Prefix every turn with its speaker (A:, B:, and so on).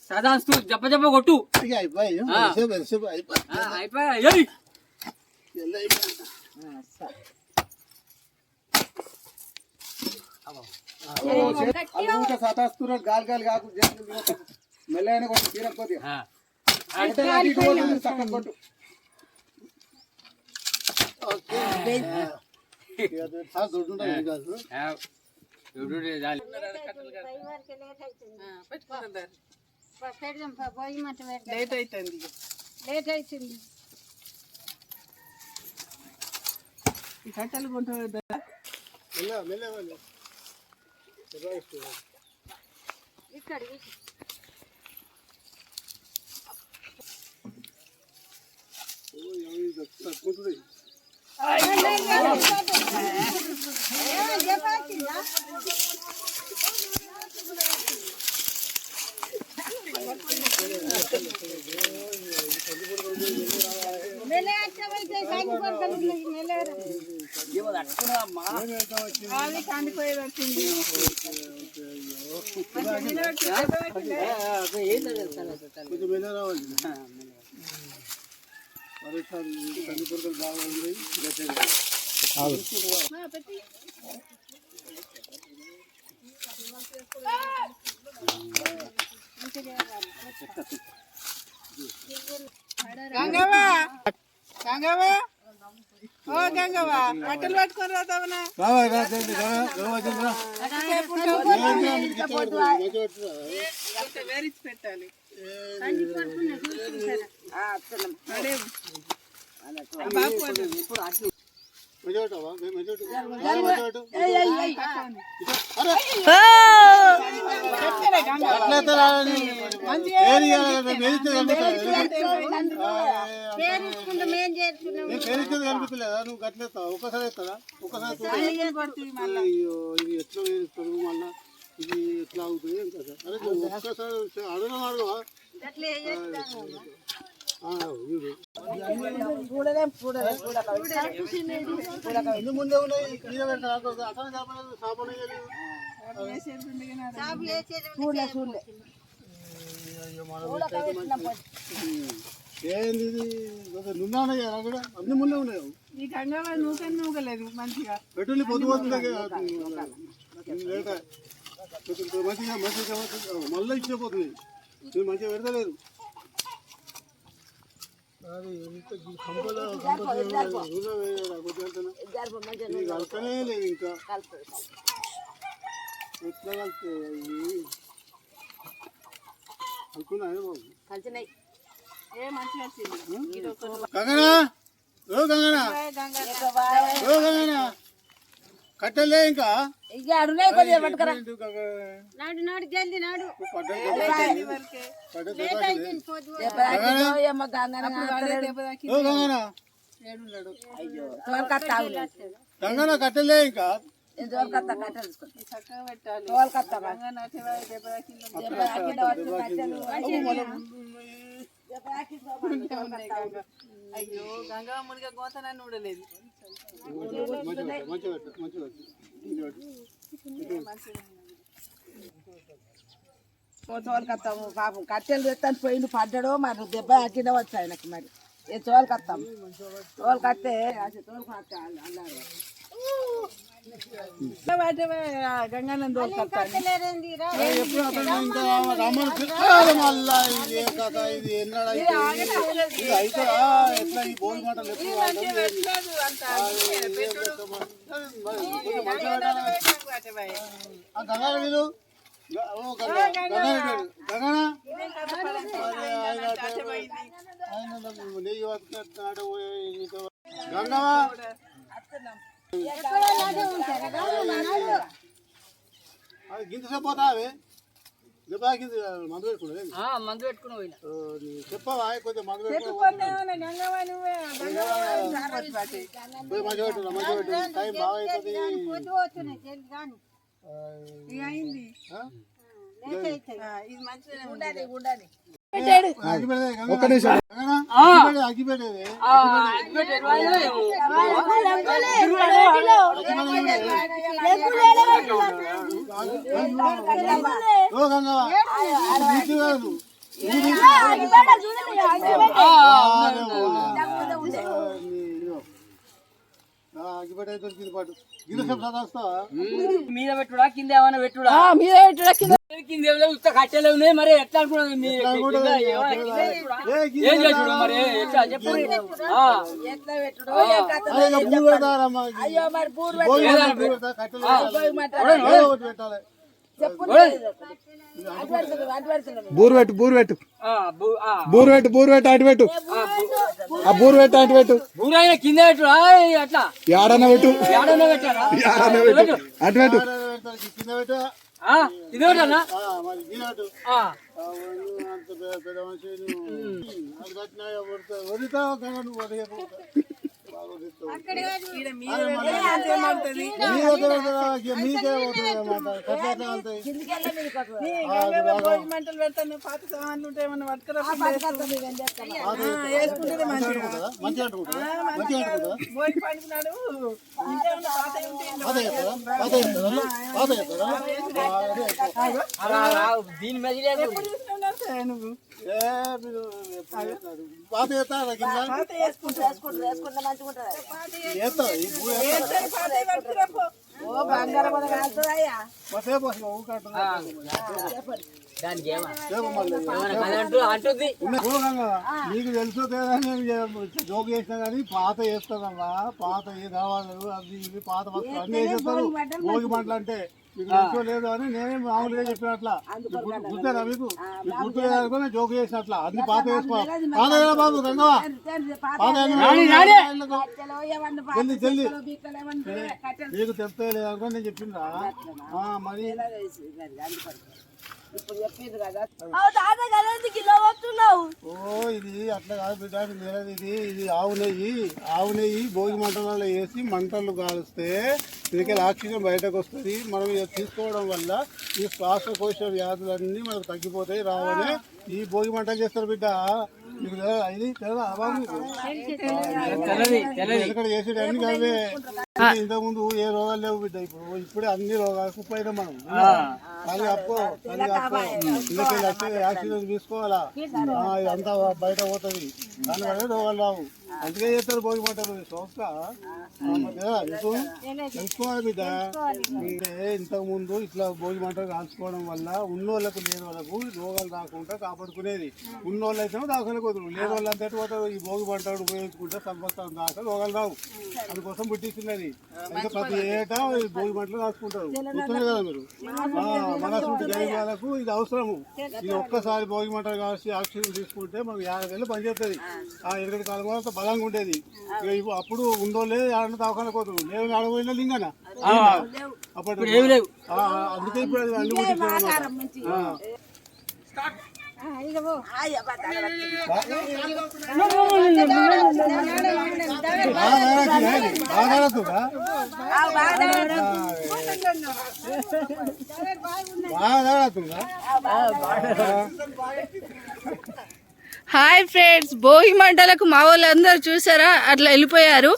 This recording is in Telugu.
A: సదాస్తు జప్ప జప్ప కొట్టు
B: అయిపోయి సతాస్తున్నారు గాలి గాలి కాకు మెల్లైన కొట్టు తీరకపోతే చక్కగా కొట్టు
C: లేట్ అవుతుంది ఈ కట్టెలు కొంటారు
D: ఇక్కడ
C: గంగవ్వ గంగవ్వ ఓ గంగవ్వ కట్టెలు పట్టుకొని రాతావనా వేరించి పెట్టాలి
B: కనిపించలేదా నువ్వు గట్లేస్తావా ఒకసారి ఎత్తారా ఒకసారి ఇది ఎట్లా వేస్తారు మళ్ళా ఇది ఎట్లా అవుతుంది కదా అరే ఒక్కసారి అడగడం అడగవా ముందే ఉన్నాయి ఏంది నున్నాయి కూడా అన్ని ముందే ఉన్నాయి
C: ఈ గంగవ్వ నూకని నూకలేదు మంచిగా
B: పెట్రోల్ పొద్దు పోతుంది మంచిగా మంచిగా మళ్ళీ ఇచ్చిపోతుంది మీరు మంచిగా పెడతలేదు కలపనే లేదు ఇంకా ఎట్లా కలిపే అనుకున్నాయి బాబు గంగనా ఓ గంగనా ఓ గంగనా కట్టలే ఇంకా గంగనా కట్టలే ఇంకా
C: అయ్యో గంగవ్వ మునిగా గోతనాన్ని ఊడలేదు
E: తోలుకొస్తాము పాపం కట్టెలు తెస్తాను పోయిండు పడ్డాడో మరి దెబ్బ తాకిందో వచ్చి ఆయనకి మరి ఏ తోలుకొస్తాము తోలుకొస్తే
C: గంగానంద తోలుకొస్తాను
B: గింతసేపు పోతావే మందు
A: పెట్టుకుని పోయినా
B: చెప్పవా కొంచెం మందు టైం బాగా ఒక్క నిమిషం అగ్గిపెట్టేది ఓ గంగవ్వ కాదు అగ్గిపెట్ట దొరికింది పాటు గిన్నెసేపు చదివేస్తావా
A: మీద పెట్టుడా కింద ఏమైనా పెట్టుడా
E: మీద పెట్టుడా కింద
A: కింద ఉత్త కట్టెలు ఉన్నాయి మరి ఎట్లా అనుకున్నది ఏం చేసుడు మరి ఎట్లా చెప్పు
E: ఎట్లా పెట్టుడు
B: అయ్యో
E: మరి పూర్
B: పెట్టాలి
D: బూరు పెట్టు బూరు పెట్టు బూరు పెట్టు బూరు పెట్టు అటు పెట్టు ఆ బూరు పెట్టు అటు పెట్టు
A: ఊరైనా కింద పెట్టుడా అట్లా
D: ఏడన్నా పెట్టు
A: ఏడన్నా పెట్టారా
D: ఏడన్నా పెట్టు అటు పెట్టు
B: కింద పెట్టా
A: కింద పెట్టానా
B: మరి గిన్నెటు అంత పెద్ద మనిషి అది కట్టినా వదితా నువ్వు వదిలేకు
C: మంటలు పెడతాను పాత సామాన్లు ఉంటాయి ఏమన్నా పట్టుకురా వేసుకుంటే భోజనం పండుకున్నాడు
A: దీని మీద
C: నువ్వు
B: పాత చేస్తారా కింద
E: ఓ బంగారం కాల్తుందయ్యా
A: దానికి
B: అంటుంది నీకు తెలుసు కదా నేను జోక్ చేసినా కానీ పాత వేస్తానమ్మా పాత ఏ కావాలి అది ఇవి పాత వస్తువులు అన్ని వేసేస్తారు భోగి మంటలు అంటే మీకు తెలుసో లేదు అని నేనే మామూలుగా చెప్పినట్లా గుర్తేనా మీకు గుర్తు లేదనుకో నేను జోక్ చేసినట్లా అన్ని పాత వేసుకోవాలి పాత బాబు గంగవా పాత జల్ది జల్ది నీకు చెప్తే లేదనుకో నేను చెప్పిందా మరి ఓ ఇది అట్లా కాదు బిడ్డ ఇది ఆవు నెయ్యి భోగి మంటలలో వేసి మంటలు కాలుస్తే దీనికి ఆక్సిజన్ బయటకు వస్తుంది మనం ఇది తీసుకోవడం వల్ల ఈ శ్వాసకోశ వ్యాధులన్నీ మనకు తగ్గిపోతాయి రావని ఈ భోగి మంటలు చేస్తారు బిడ్డ మీకు ఇది తెలుసా ఇక్కడ చేసేది అన్ని అవే ఇంతకు ముందు ఏ రోగాలు లేవు బిడ్డ ఇప్పుడే అన్ని రోగాలు కుప్పైనా మనం కానీ అప్పు ఇళ్ళకి ఆక్సిజన్ తీసుకోవాలా ఇదంతా బయట పోతుంది దానివల్ల రోగాలు రావు అందుకే చేస్తారు భోగి మంటలు సోక తెలుసుకోవాలి బిడ్డ ఇంతకు ముందు ఇట్లా భోగి మంటలు కాల్చుకోవడం వల్ల ఉన్నోళ్ళకు లేని వాళ్ళకు రోగాలు రాకుండా కాపాడుకునేది ఉన్నోళ్ళు అయితే దాఖలు కుదరు లేని వాళ్ళు అంతటి పోతారు ఈ భోగి మంటలు ఉపయోగించుకుంటే సంవత్సరం దాకా రోగాలు రావు అందుకోసం పుట్టిస్తున్నది ఇంకా ప్రతి ఏటా భోగి మంటలు కాల్చుకుంటారు గుర్తున్నారు కదా మీరు మనసుంటి గరీబ్ వాళ్ళకు ఇది అవసరము ఇది ఒక్కసారి భోగి మంటలు కాల్చి ఆక్సిజన్ తీసుకుంటే మనకు 50 ఏళ్ళు పనిచేస్తుంది ఆ 2 కాలం వల్ల బలంగా ఉండేది అప్పుడు ఉండోలే ఆడ దాఖలు కుదరు లేవు ఆడపోయినా లింగన అప్పుడు అందుకే ఇప్పుడు అది అన్ని
F: హాయ్ ఫ్రెండ్స్, భోగి మంటలకు మా వాళ్ళందరూ చూసారా అట్లా వెళ్ళిపోయారు.